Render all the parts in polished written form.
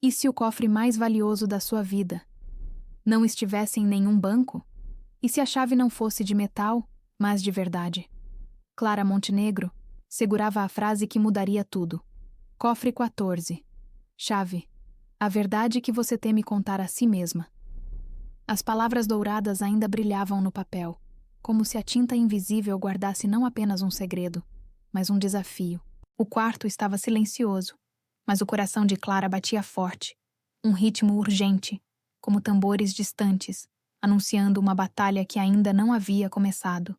E se o cofre mais valioso da sua vida não estivesse em nenhum banco? E se a chave não fosse de metal, mas de verdade? Clara Montenegro segurava a frase que mudaria tudo. Cofre 14. Chave. A verdade que você teme contar a si mesma. As palavras douradas ainda brilhavam no papel, como se a tinta invisível guardasse não apenas um segredo, mas um desafio. O quarto estava silencioso, mas o coração de Clara batia forte, um ritmo urgente, como tambores distantes, anunciando uma batalha que ainda não havia começado.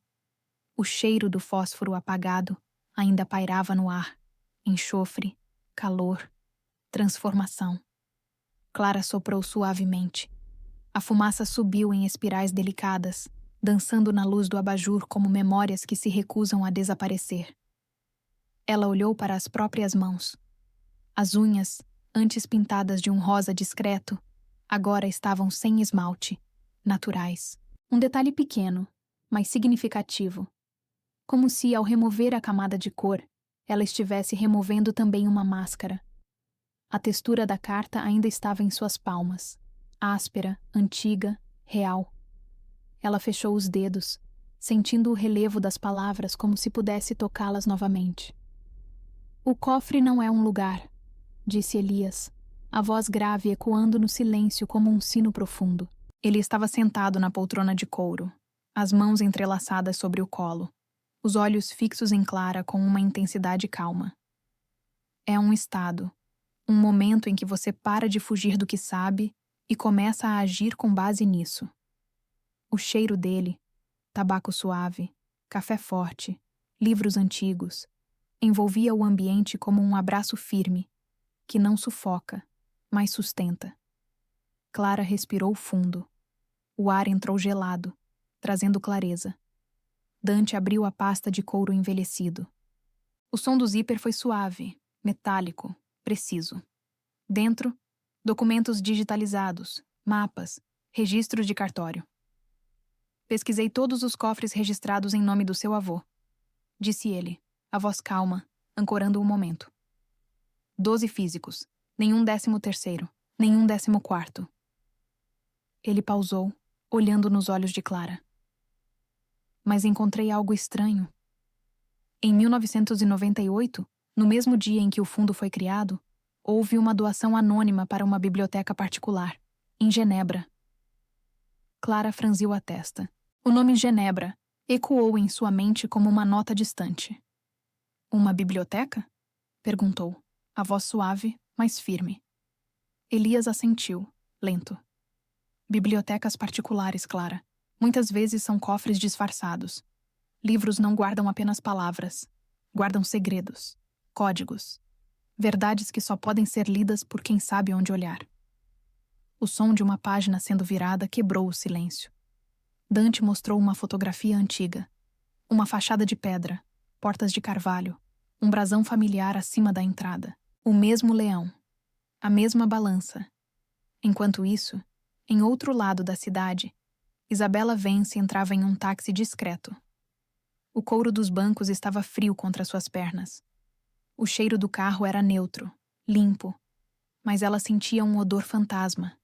O cheiro do fósforo apagado ainda pairava no ar. Enxofre, calor, transformação. Clara soprou suavemente. A fumaça subiu em espirais delicadas, dançando na luz do abajur como memórias que se recusam a desaparecer. Ela olhou para as próprias mãos. As unhas, antes pintadas de um rosa discreto, agora estavam sem esmalte, naturais. Um detalhe pequeno, mas significativo. Como se, ao remover a camada de cor, ela estivesse removendo também uma máscara. A textura da carta ainda estava em suas palmas. Áspera, antiga, real. Ela fechou os dedos, sentindo o relevo das palavras como se pudesse tocá-las novamente. O cofre não é um lugar, disse Elias, a voz grave ecoando no silêncio como um sino profundo. Ele estava sentado na poltrona de couro, as mãos entrelaçadas sobre o colo, os olhos fixos em Clara com uma intensidade calma. É um estado, um momento em que você para de fugir do que sabe e começa a agir com base nisso. O cheiro dele, tabaco suave, café forte, livros antigos, envolvia o ambiente como um abraço firme, que não sufoca, mas sustenta. Clara respirou fundo. O ar entrou gelado, trazendo clareza. Dante abriu a pasta de couro envelhecido. O som do zíper foi suave, metálico, preciso. Dentro, documentos digitalizados, mapas, registros de cartório. Pesquisei todos os cofres registrados em nome do seu avô, disse ele, a voz calma, ancorando o momento. 12 físicos, nenhum 13º, nenhum 14º. Ele pausou, olhando nos olhos de Clara. Mas encontrei algo estranho. Em 1998, no mesmo dia em que o fundo foi criado, houve uma doação anônima para uma biblioteca particular, em Genebra. Clara franziu a testa. O nome Genebra ecoou em sua mente como uma nota distante. Uma biblioteca? Perguntou, a voz suave, mas firme. Elias assentiu, lento. Bibliotecas particulares, Clara. Muitas vezes são cofres disfarçados. Livros não guardam apenas palavras. Guardam segredos, códigos, verdades que só podem ser lidas por quem sabe onde olhar. O som de uma página sendo virada quebrou o silêncio. Dante mostrou uma fotografia antiga. Uma fachada de pedra, portas de carvalho, um brasão familiar acima da entrada. O mesmo leão. A mesma balança. Enquanto isso, em outro lado da cidade, Isabela Vence entrava em um táxi discreto. O couro dos bancos estava frio contra suas pernas. O cheiro do carro era neutro, limpo, mas ela sentia um odor fantasma,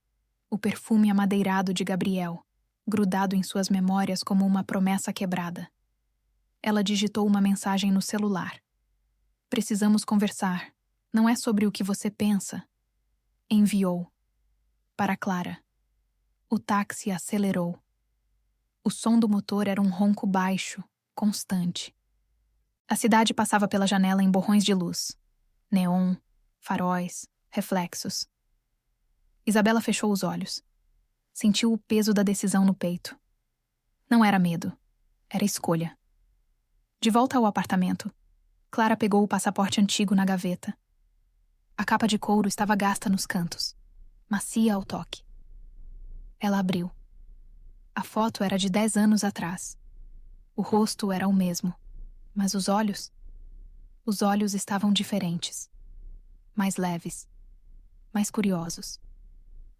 o perfume amadeirado de Gabriel, grudado em suas memórias como uma promessa quebrada. Ela digitou uma mensagem no celular. Precisamos conversar. Não é sobre o que você pensa. Enviou. Para Clara. O táxi acelerou. O som do motor era um ronco baixo, constante. A cidade passava pela janela em borrões de luz. Neon, faróis, reflexos. Isabela fechou os olhos. Sentiu o peso da decisão no peito. Não era medo. Era escolha. De volta ao apartamento, Clara pegou o passaporte antigo na gaveta. A capa de couro estava gasta nos cantos, macia ao toque. Ela abriu. A foto era de 10 anos atrás. O rosto era o mesmo, mas os olhos? Os olhos estavam diferentes. Mais leves, mais curiosos,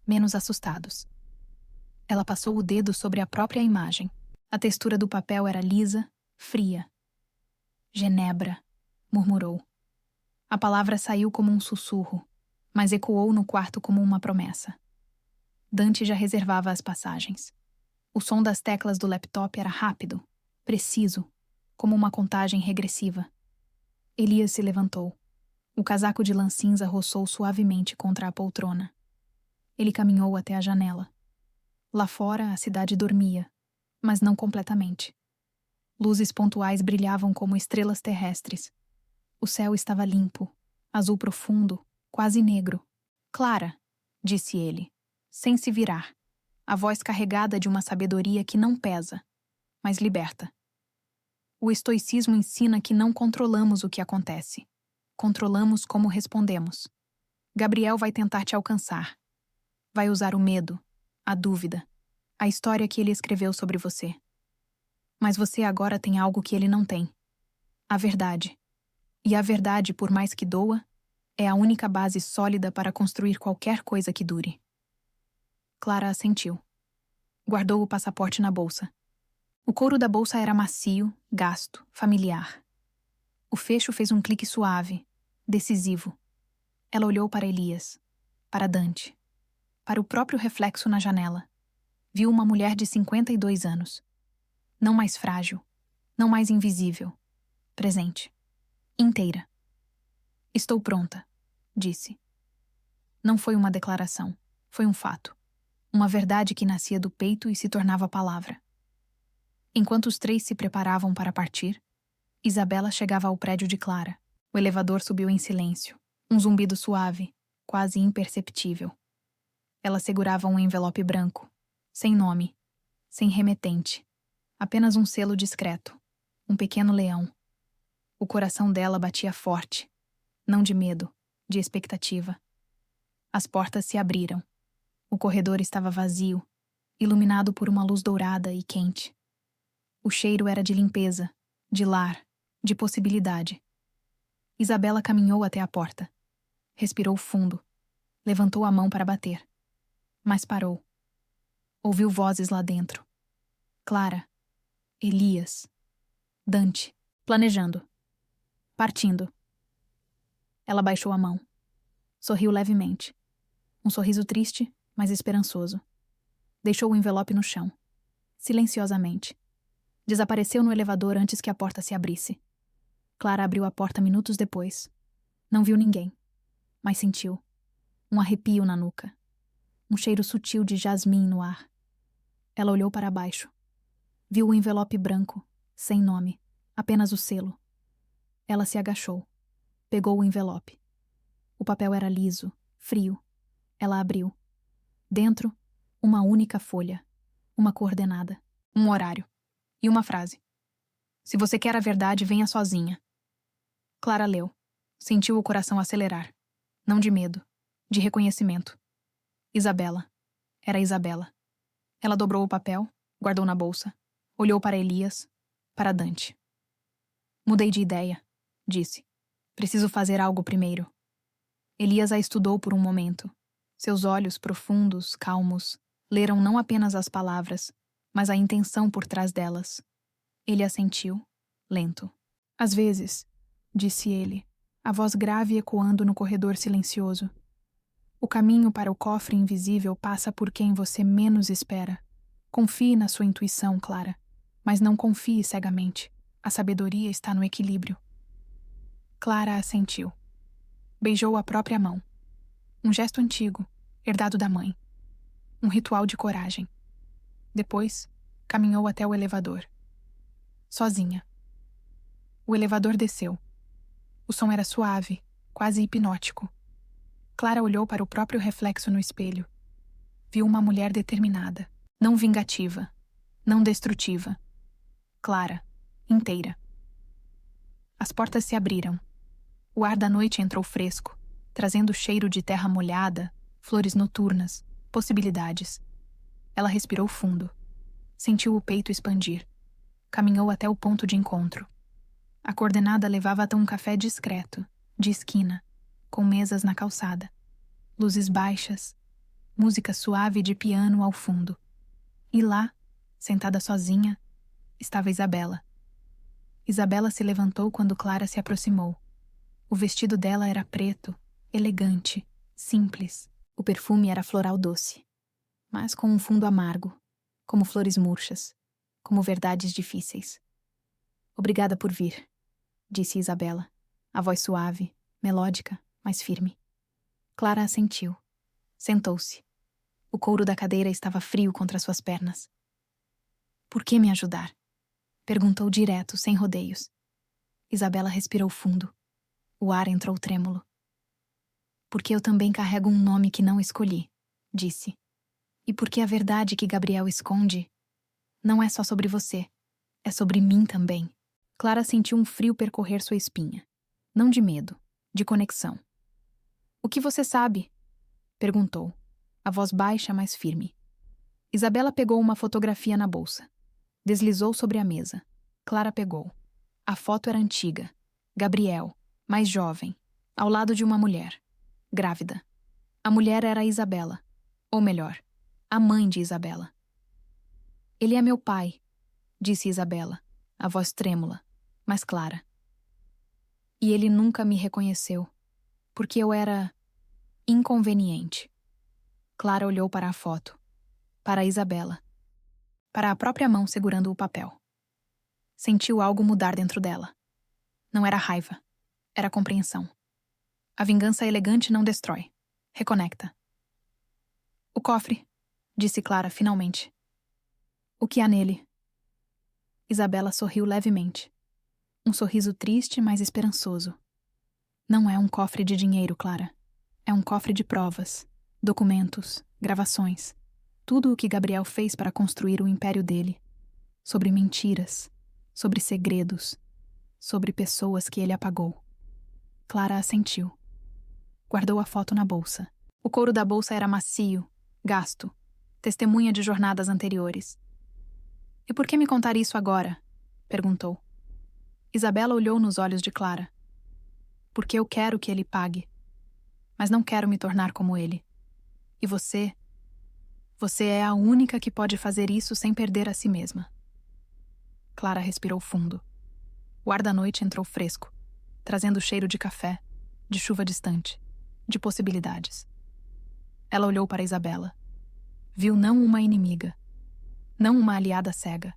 menos assustados. Ela passou o dedo sobre a própria imagem. A textura do papel era lisa, fria. Genebra, murmurou. A palavra saiu como um sussurro, mas ecoou no quarto como uma promessa. Dante já reservava as passagens. O som das teclas do laptop era rápido, preciso, como uma contagem regressiva. Elias se levantou. O casaco de lã cinza roçou suavemente contra a poltrona. Ele caminhou até a janela. Lá fora, a cidade dormia, mas não completamente. Luzes pontuais brilhavam como estrelas terrestres. O céu estava limpo, azul profundo, quase negro. Clara, disse ele, sem se virar, a voz carregada de uma sabedoria que não pesa, mas liberta. O estoicismo ensina que não controlamos o que acontece. Controlamos como respondemos. Gabriel vai tentar te alcançar. Vai usar o medo, a dúvida, a história que ele escreveu sobre você. Mas você agora tem algo que ele não tem. A verdade. E a verdade, por mais que doa, é a única base sólida para construir qualquer coisa que dure. Clara assentiu. Guardou o passaporte na bolsa. O couro da bolsa era macio, gasto, familiar. O fecho fez um clique suave, decisivo. Ela olhou para Elias, para Dante, para o próprio reflexo na janela. Viu uma mulher de 52 anos. Não mais frágil, não mais invisível. Presente. Inteira. Estou pronta, disse. Não foi uma declaração, foi um fato. Uma verdade que nascia do peito e se tornava palavra. Enquanto os três se preparavam para partir, Isabela chegava ao prédio de Clara. O elevador subiu em silêncio, um zumbido suave, quase imperceptível. Ela segurava um envelope branco, sem nome, sem remetente, apenas um selo discreto, um pequeno leão. O coração dela batia forte, não de medo, de expectativa. As portas se abriram. O corredor estava vazio, iluminado por uma luz dourada e quente. O cheiro era de limpeza, de lar, de possibilidade. Isabela caminhou até a porta. Respirou fundo. Levantou a mão para bater. Mas parou. Ouviu vozes lá dentro. Clara. Elias. Dante. Planejando. Partindo. Ela baixou a mão. Sorriu levemente. Um sorriso triste, mas esperançoso. Deixou o envelope no chão. Silenciosamente. Desapareceu no elevador antes que a porta se abrisse. Clara abriu a porta minutos depois. Não viu ninguém, mas sentiu um arrepio na nuca. Um cheiro sutil de jasmim no ar. Ela olhou para baixo. Viu o envelope branco, sem nome, apenas o selo. Ela se agachou. Pegou o envelope. O papel era liso, frio. Ela abriu. Dentro, uma única folha. Uma coordenada. Um horário. E uma frase. Se você quer a verdade, venha sozinha. Clara leu. Sentiu o coração acelerar. Não de medo, de reconhecimento. Isabela. Era Isabela. Ela dobrou o papel, guardou na bolsa, olhou para Elias, para Dante. Mudei de ideia, disse. Preciso fazer algo primeiro. Elias a estudou por um momento. Seus olhos profundos, calmos, leram não apenas as palavras, mas a intenção por trás delas. Ele assentiu, lento. Às vezes, disse ele, a voz grave ecoando no corredor silencioso. O caminho para o cofre invisível passa por quem você menos espera. Confie na sua intuição, Clara, mas não confie cegamente. A sabedoria está no equilíbrio. Clara assentiu. Beijou a própria mão. Um gesto antigo, herdado da mãe. Um ritual de coragem. Depois, caminhou até o elevador. Sozinha. O elevador desceu. O som era suave, quase hipnótico. Clara olhou para o próprio reflexo no espelho. Viu uma mulher determinada, não vingativa, não destrutiva. Clara, inteira. As portas se abriram. O ar da noite entrou fresco, trazendo cheiro de terra molhada, flores noturnas, possibilidades. Ela respirou fundo. Sentiu o peito expandir. Caminhou até o ponto de encontro. A coordenada levava até um café discreto, de esquina, com mesas na calçada. Luzes baixas, música suave de piano ao fundo. E lá, sentada sozinha, estava Isabela. Isabela se levantou quando Clara se aproximou. O vestido dela era preto, elegante, Simples. O perfume era floral doce, mas com um fundo amargo, como flores murchas, como verdades difíceis. Obrigada por vir, disse Isabela, a voz suave, melódica, mas firme. Clara assentiu. Sentou-se. O couro da cadeira estava frio contra suas pernas. Por que me ajudar? Perguntou direto, sem rodeios. Isabela respirou fundo. O ar entrou trêmulo. Porque eu também carrego um nome que não escolhi, disse. E porque a verdade que Gabriel esconde não é só sobre você, é sobre mim também. Clara sentiu um frio percorrer sua espinha. Não de medo, de conexão. O que você sabe? Perguntou, a voz baixa, mas firme. Isabela pegou uma fotografia na bolsa. Deslizou sobre a mesa. Clara pegou. A foto era antiga. Gabriel, mais jovem, ao lado de uma mulher. Grávida. A mulher era a Isabela. Ou melhor, a mãe de Isabela. Ele é meu pai, disse Isabela, a voz trêmula, mas clara. E ele nunca me reconheceu, porque eu era inconveniente. Clara olhou para a foto, para a Isabela, para a própria mão segurando o papel. Sentiu algo mudar dentro dela. Não era raiva, era compreensão. A vingança elegante não destrói, reconecta. O cofre, disse Clara finalmente. O que há nele? Isabela sorriu levemente. Um sorriso triste, mas esperançoso. Não é um cofre de dinheiro, Clara. É um cofre de provas, documentos, gravações. Tudo o que Gabriel fez para construir o império dele. Sobre mentiras, sobre segredos, sobre pessoas que ele apagou. Clara assentiu. Guardou a foto na bolsa. O couro da bolsa era macio, gasto, testemunha de jornadas anteriores. E por que me contar isso agora? Perguntou. Isabela olhou nos olhos de Clara. Porque eu quero que ele pague. Mas não quero me tornar como ele. E você é a única que pode fazer isso sem perder a si mesma. Clara respirou fundo. O ar da noite entrou fresco, trazendo o cheiro de café, de chuva distante, de possibilidades. Ela olhou para Isabela. Viu não uma inimiga, não uma aliada cega.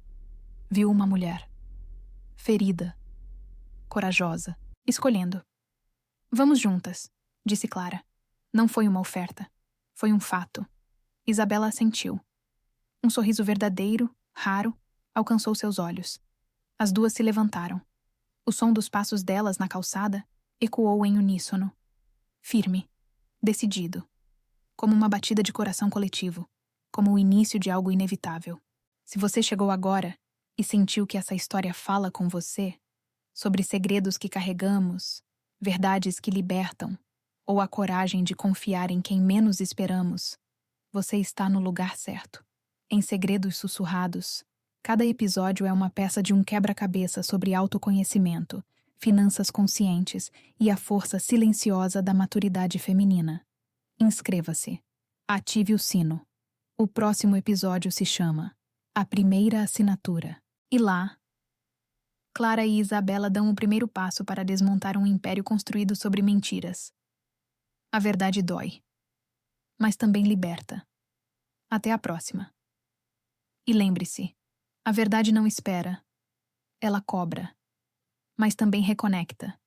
Viu uma mulher. Ferida. Corajosa. Escolhendo. Vamos juntas, disse Clara. Não foi uma oferta. Foi um fato. Isabela assentiu. Um sorriso verdadeiro, raro, alcançou seus olhos. As duas se levantaram. O som dos passos delas na calçada ecoou em uníssono. Firme. Decidido. Como uma batida de coração coletivo. Como o início de algo inevitável. Se você chegou agora e sentiu que essa história fala com você, sobre segredos que carregamos, verdades que libertam, ou a coragem de confiar em quem menos esperamos, você está no lugar certo. Em Segredos Sussurrados, cada episódio é uma peça de um quebra-cabeça sobre autoconhecimento, finanças conscientes e a força silenciosa da maturidade feminina. Inscreva-se. Ative o sino. O próximo episódio se chama A Primeira Assinatura. E lá, Clara e Isabela dão o primeiro passo para desmontar um império construído sobre mentiras. A verdade dói, mas também liberta. Até a próxima. E lembre-se, a verdade não espera. Ela cobra, mas também reconecta.